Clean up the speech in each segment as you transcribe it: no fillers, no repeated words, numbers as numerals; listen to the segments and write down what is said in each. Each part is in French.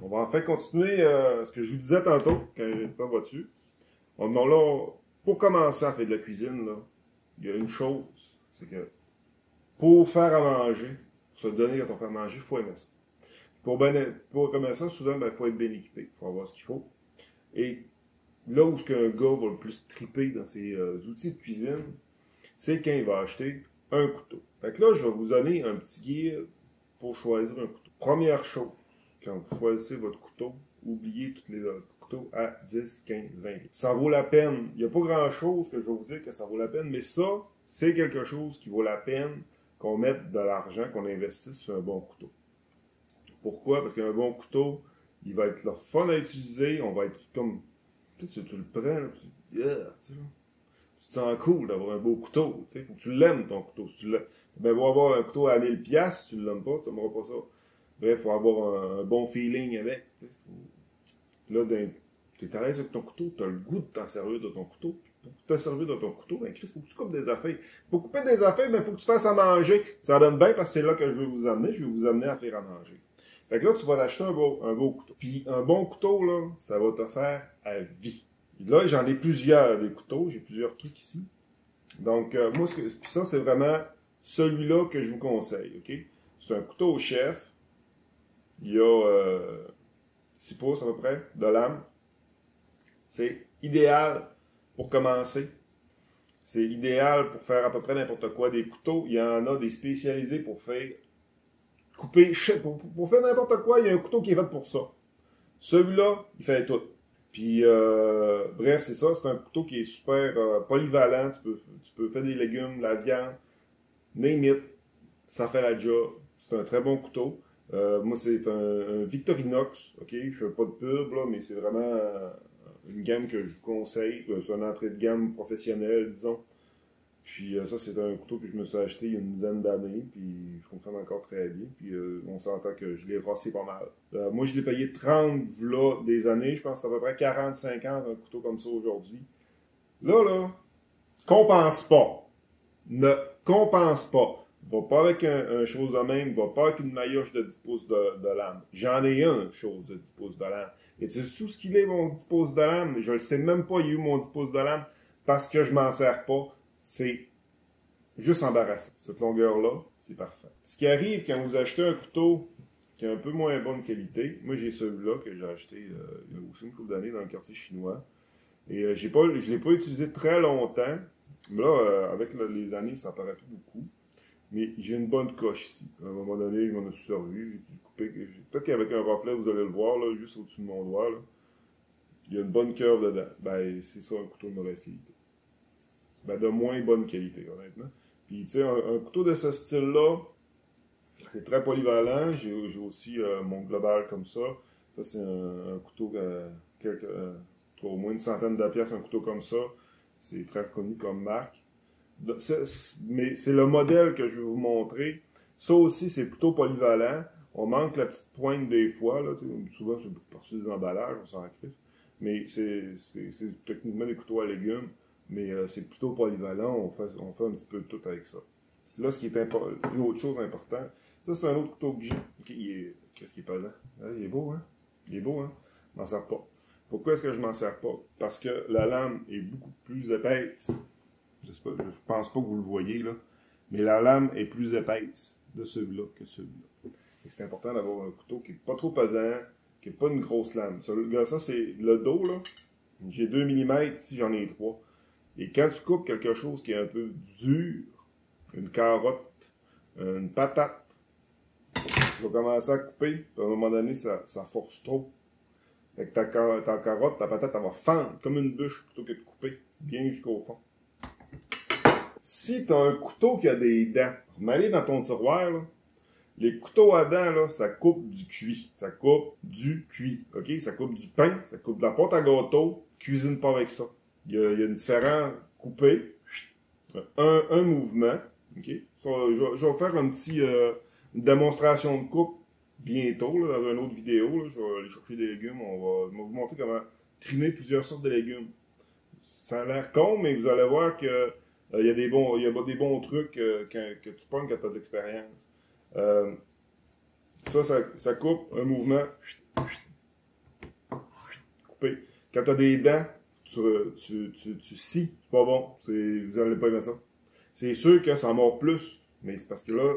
On va enfin continuer ce que je vous disais tantôt, quand j'étais pas dessus. Donc là, pour commencer à faire de la cuisine, là, il y a une chose, c'est que pour faire à manger, pour se donner quand on fait à manger, il faut aimer ça. Pour aimer ça, souvent, il faut être bien équipé, il faut avoir ce qu'il faut. Et là où un gars va le plus triper dans ses outils de cuisine, c'est quand il va acheter un couteau. Fait que là, je vais vous donner un petit guide pour choisir un couteau. Première chose, quand vous choisissez votre couteau, oubliez tous les autres couteaux à 10, 15, 20 litres. Ça vaut la peine. Il n'y a pas grand-chose que je vais vous dire que ça vaut la peine, mais ça, c'est quelque chose qui vaut la peine qu'on mette de l'argent, qu'on investisse sur un bon couteau. Pourquoi? Parce qu'un bon couteau, il va être le fun à utiliser, on va être comme... Tu le prends, là, tu te sens cool d'avoir un beau couteau, tu sais, faut que tu l'aimes ton couteau. Si tu l'aimes, ben, va avoir un couteau à 1000$, si tu ne l'aimes pas, tu n'aimeras pas ça. Bref, il faut avoir un bon feeling avec, tu sais. Là, tu es à l'aise avec ton couteau, tu as le goût de t'en servir de ton couteau. Pour te servir de ton couteau, ben, Chris, faut que tu coupes des affaires. Pour couper des affaires, ben, faut que tu fasses à manger. Ça donne bien parce que c'est là que je veux vous amener. Je vais vous amener à faire à manger. Fait que là, tu vas t'acheter un beau couteau. Puis, un bon couteau, là, ça va te faire à vie. Là, j'en ai plusieurs des couteaux. J'ai plusieurs trucs ici. Donc, moi, puis ça, c'est vraiment celui-là que je vous conseille, OK? C'est un couteau au chef. Il y a 6 pouces à peu près de lame. C'est idéal pour commencer. C'est idéal pour faire à peu près n'importe quoi. Des couteaux, il y en a des spécialisés pour faire couper. Pour faire n'importe quoi, il y a un couteau qui est fait pour ça. Celui-là, il fait tout. Puis, bref, c'est ça. C'est un couteau qui est super polyvalent. Tu peux faire des légumes, de la viande, name it. Ça fait la job. C'est un très bon couteau. Moi, c'est un Victorinox. OK? Je fais pas de pub, là, mais c'est vraiment une gamme que je vous conseille. C'est une entrée de gamme professionnelle, disons. Puis ça, c'est un couteau que je me suis acheté il y a une dizaine d'années, puis il fonctionne encore très bien. Puis on s'entend que je l'ai rossé pas mal. Moi, je l'ai payé 30 là, des années. Je pense que c'est à peu près 45 ans un couteau comme ça aujourd'hui. Là, compense pas. Ne compense pas. Va pas avec un chose de même, va pas avec une maillotche de 10 pouces de lame. J'en ai une chose de 10 pouces de lame. Et tu sais sous ce qu'il est mon 10 pouces de lame? Je le sais même pas, il y a eu mon 10 pouces de lame parce que je m'en sers pas. C'est juste embarrassant. Cette longueur-là, c'est parfait. Ce qui arrive quand vous achetez un couteau qui est un peu moins bonne qualité, moi j'ai celui-là que j'ai acheté il y a aussi une couple d'années dans le quartier chinois. Et je ne l'ai pas utilisé très longtemps. Mais là, avec les années, ça paraît plus beaucoup. Mais j'ai une bonne coche ici. À un moment donné, je m'en suis servi, j'ai dû couper. Peut-être qu'avec un reflet, vous allez le voir, là, juste au-dessus de mon doigt. Là. Il y a une bonne curve dedans. Ben, c'est ça, un couteau de mauvaise qualité. Ben, de moins bonne qualité, honnêtement. Puis, tu sais, un couteau de ce style-là, c'est très polyvalent. J'ai aussi mon global comme ça. Ça, c'est un couteau qui a au moins une centaine de pièces, un couteau comme ça. C'est très reconnu comme marque. Mais c'est le modèle que je vais vous montrer. Ça aussi, c'est plutôt polyvalent. On manque la petite pointe des fois. Là, souvent, c'est parce que des emballages, on s'en crisse. Mais c'est techniquement des couteaux à légumes. Mais c'est plutôt polyvalent. On fait un petit peu de tout avec ça. Là, ce qui est une autre chose importante, ça, c'est un autre couteau que j'ai. Qu'est-ce qui est pesant? Il est beau, hein? Il est beau, hein? Je m'en sers pas. Pourquoi est-ce que je m'en sers pas? Parce que la lame est beaucoup plus épaisse. Je pense pas que vous le voyez, là. Mais la lame est plus épaisse de celui-là que celui-là. C'est important d'avoir un couteau qui n'est pas trop pesant, qui n'est pas une grosse lame. Ça, c'est le dos, là. J'ai 2 mm, ici j'en ai 3. Et quand tu coupes quelque chose qui est un peu dur, une carotte, une patate, tu vas commencer à couper, puis à un moment donné, ça force trop. Fait que ta carotte, ta patate, elle va fendre comme une bûche plutôt que de couper bien jusqu'au fond. Si tu as un couteau qui a des dents, remets-les dans ton tiroir, là. Les couteaux à dents, là, ça coupe du cuit. Ça coupe du cuit. OK? Ça coupe du pain, ça coupe de la pâte à gâteau. Cuisine pas avec ça. Il y a une différence coupée. Un mouvement. OK? Ça, je vais faire une démonstration de coupe bientôt, là, dans une autre vidéo. Là. Je vais aller chercher des légumes. On va vous montrer comment trimer plusieurs sortes de légumes. Ça a l'air con, mais vous allez voir que il y a des bons trucs que tu pognes quand tu as de l'expérience. Ça coupe un mouvement. couper. Quand tu as des dents, tu scies, c'est pas bon. Vous n'allez pas aimer ça. C'est sûr que ça mord plus, mais c'est parce que là,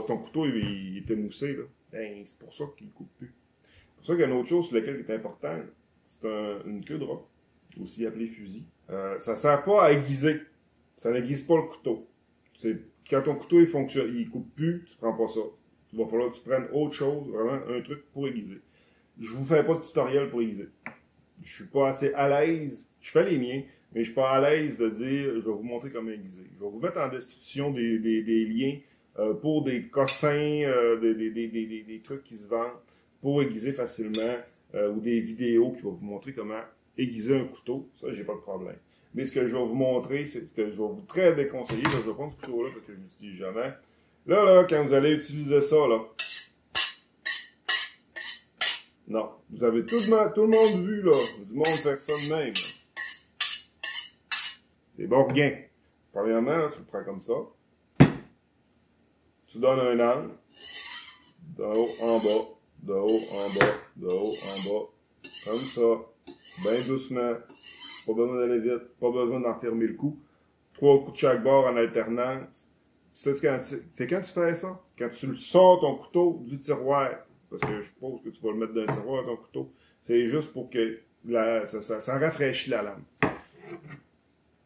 ton couteau il est émoussé. Là. Ben, c'est pour ça qu'il ne coupe plus. C'est pour ça qu'il y a une autre chose sur laquelle il est important, c'est une queue de rat, aussi appelée fusil. Ça ne sert pas à aiguiser. Ça n'aiguise pas le couteau. Quand ton couteau il coupe plus, tu prends pas ça. Il va falloir que tu prennes autre chose, vraiment un truc pour aiguiser. Je vous fais pas de tutoriel pour aiguiser. Je suis pas assez à l'aise. Je fais les miens, mais je suis pas à l'aise de dire je vais vous montrer comment aiguiser. Je vais vous mettre en description des liens pour des cossins, des trucs qui se vendent pour aiguiser facilement ou des vidéos qui vont vous montrer comment aiguiser un couteau. Ça, j'ai pas de problème. Mais ce que je vais vous montrer, c'est ce que je vais vous très déconseiller. Là, je vais prendre ce couteau-là parce que je ne l'utilise jamais. Là, quand vous allez utiliser ça, là. Non. Vous avez tout le monde vu, là. Du monde faire ça de même. C'est bon gain. Premièrement, là, tu le prends comme ça. Tu donnes un angle. De haut en bas. De haut en bas. De haut en bas. Comme ça. Bien doucement. Pas besoin d'aller vite. Pas besoin d'en fermer le cou. 3 coups de chaque bord en alternance. C'est quand tu fais ça? Quand tu sors ton couteau du tiroir. Parce que je suppose que tu vas le mettre dans le tiroir, ton couteau. C'est juste pour que ça rafraîchit la lame.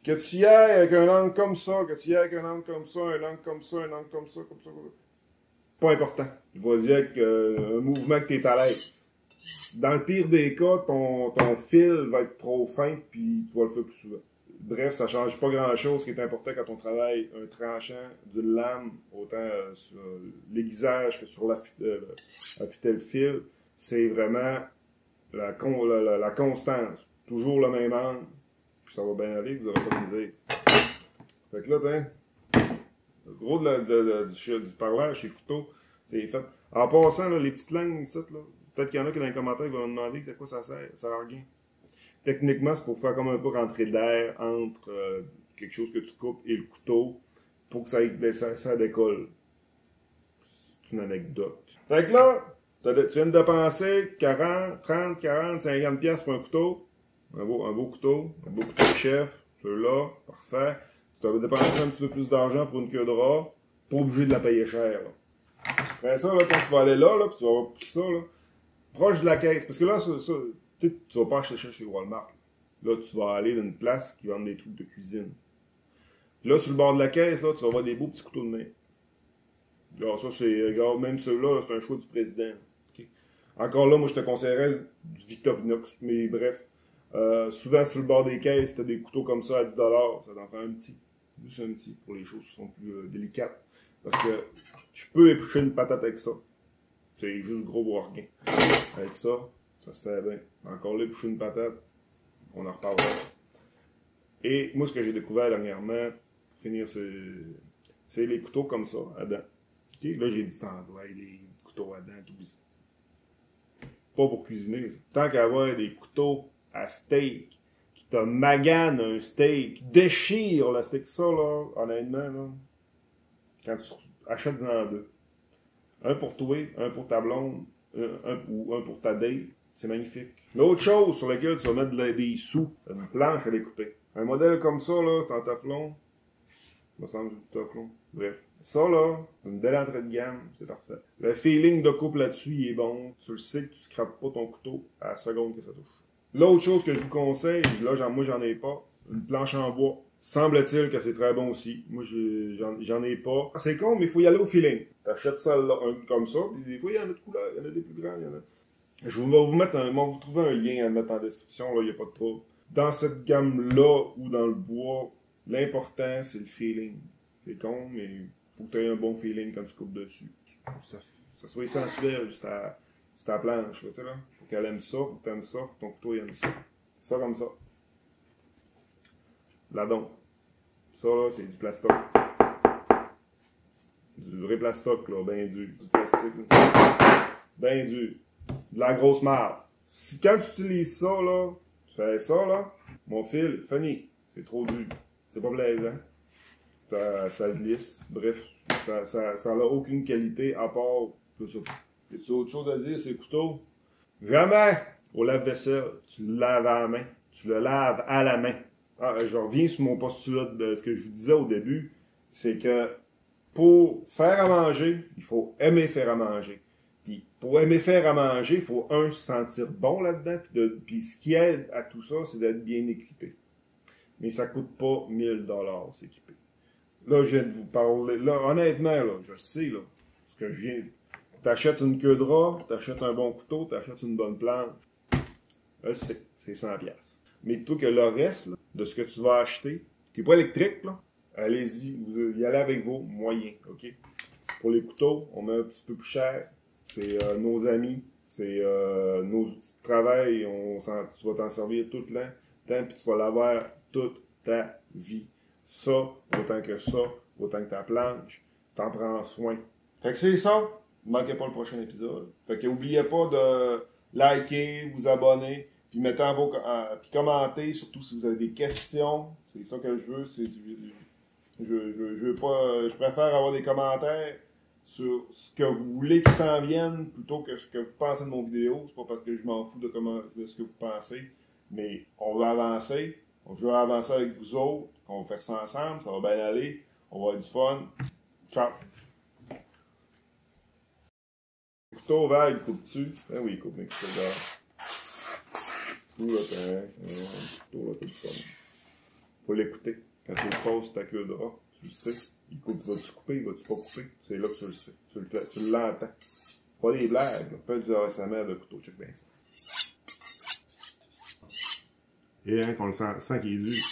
Que tu y ailles avec un angle comme ça, que tu y ailles avec un angle comme ça, un angle comme ça, un angle comme ça, comme ça. Pas important. Il va dire avec un mouvement que tu es à l'aise. Dans le pire des cas, ton fil va être trop fin, puis tu vas le faire plus souvent. Bref, ça change pas grand-chose. Ce qui est important quand on travaille un tranchant d'une lame, autant sur l'aiguisage que sur affûter le fil, c'est vraiment la constance. Toujours le même angle, puis ça va bien aller, vous n'aurez pas de misère. Fait que là, tiens, le gros du parlage chez le couteau, c'est fait. En passant, là, les petites langues, ici, là, peut-être qu'il y en a qui dans les commentaires vont me demander à quoi ça sert. Ça sert à rien. Techniquement, c'est pour faire comme un peu rentrer d'air entre quelque chose que tu coupes et le couteau pour que ça décolle. C'est une anecdote. Fait que là, tu viens de dépenser 40, 30, 40, 50 pièces pour un couteau. Un beau couteau de chef. Celui-là, parfait. Tu as dépensé un petit peu plus d'argent pour une queue de rat. Pas obligé de la payer cher. Là. Après ça, là, quand tu vas aller là, puis tu vas avoir pris ça, là, proche de la caisse. Parce que là, tu vas pas acheter ça chez Walmart. Là, tu vas aller dans une place qui vend des trucs de cuisine. Là, sur le bord de la caisse, là, tu vas voir des beaux petits couteaux de main. Là, ça, même ceux-là, c'est un choix du président. Okay. Encore là, moi, je te conseillerais du Victorinox. Mais bref, souvent, sur le bord des caisses, tu as des couteaux comme ça à 10$. Ça t'en prend un petit. Juste un petit pour les choses qui sont plus délicates. Parce que je peux éplucher une patate avec ça. C'est juste gros bourguin. Avec ça, ça se fait bien. Encore là, éplucher une patate. On en reparlera. Et moi, ce que j'ai découvert dernièrement, pour finir, c'est les couteaux comme ça, à dents. Okay? Là, j'ai dit tantôt, les couteaux à dents, tout ça. Pas pour cuisiner. Ça. Tant qu'à avoir des couteaux à steak, qui te maganent un steak, qui déchirent le steak, ça, là, honnêtement, là, quand tu achètes-en deux. Un pour toi, un pour ta blonde, ou un pour ta date. C'est magnifique. L'autre chose sur laquelle tu vas mettre des sous, une planche à découper. Un modèle comme ça, là, c'est en teflon. Il me semble que c'est du teflon. Bref. Ça, là, une belle entrée de gamme, c'est parfait. Le feeling de coupe là-dessus, il est bon. Tu le sais que tu scrapes pas ton couteau à la seconde que ça touche. L'autre chose que je vous conseille, là, moi, j'en ai pas, une planche en bois. Semble-t-il que c'est très bon aussi. Moi, j'en ai pas. C'est con, mais il faut y aller au feeling. T'achètes ça là, comme ça, puis des fois, il y en a de couleurs, il y en a des plus grands, il y en a... Je vais vous mettre vous trouver un lien à mettre en description, là, il n'y a pas de trouble. Dans cette gamme-là, ou dans le bois, l'important, c'est le feeling. C'est con, mais il faut que tu aies un bon feeling quand tu coupes dessus. Ça soit sensuel, juste à la planche, tu sais, là. Faut qu'elle aime ça, faut que tu aimes ça, faut que ton couteau aime ça. Ça comme ça. Là donc. Ça, là, c'est du plastoc. Du vrai plastoc, là, bien dur. Du plastique, là. Bien dur. De la grosse marde. Si quand tu utilises ça, là, tu fais ça, là, mon fil, fini. C'est trop dur. C'est pas plaisant. Ça glisse. Bref, ça n'a aucune qualité à part que ça. Y a-tu autre chose à dire, ces couteaux? Jamais! Au lave-vaisselle, tu le laves à la main. Tu le laves à la main. Ah, je reviens sur mon postulat de ce que je vous disais au début, c'est que pour faire à manger, il faut aimer faire à manger. Puis pour aimer faire à manger, il faut, se sentir bon là-dedans. Puis ce qui aide à tout ça, c'est d'être bien équipé. Mais ça coûte pas 1000 $ s'équiper. Là, je viens de vous parler. Là, honnêtement, là, je sais, là, ce que je viens. T'achètes une queue de rat, t'achètes un bon couteau, t'achètes une bonne planche. Je le sais, c'est 100$. Mais dis-toi que le reste, là, de ce que tu vas acheter, qui n'est pas électrique, là, allez-y, vous y allez avec vos moyens, OK? Pour les couteaux, on met un petit peu plus cher. C'est nos amis, c'est nos outils de travail. Tu vas t'en servir tout le temps, puis tu vas l'avoir toute ta vie. Ça, autant que ça, autant que ta planche, t'en prends soin. Fait que c'est ça. Ne manquez pas le prochain épisode. Fait que n'oubliez pas de liker, vous abonner, puis puis commenter, surtout si vous avez des questions. C'est ça que je veux. Je veux pas. Je préfère avoir des commentaires sur ce que vous voulez qu'ils s'en viennent plutôt que ce que vous pensez de mon vidéo. C'est pas parce que je m'en fous de ce que vous pensez, mais on va avancer. Je veux avancer avec vous autres. On va faire ça ensemble. Ça va bien aller. On va avoir du fun. Ciao! Le couteau vert, il coupe-tu? Ben oui, il coupe mes couteaux verts. Tout le temps. Le couteau, là, tout le fun. Faut l'écouter. Quand tu le passes ta queue de rat, tu le sais. Il coupe. Vas-tu couper? Vas-tu pas couper? C'est là que tu le sais. Tu l'entends. Pas des blagues. Là. Pas du ASMR de couteau. Check bien ça. Et hein, qu'on le sent qu'il est dur.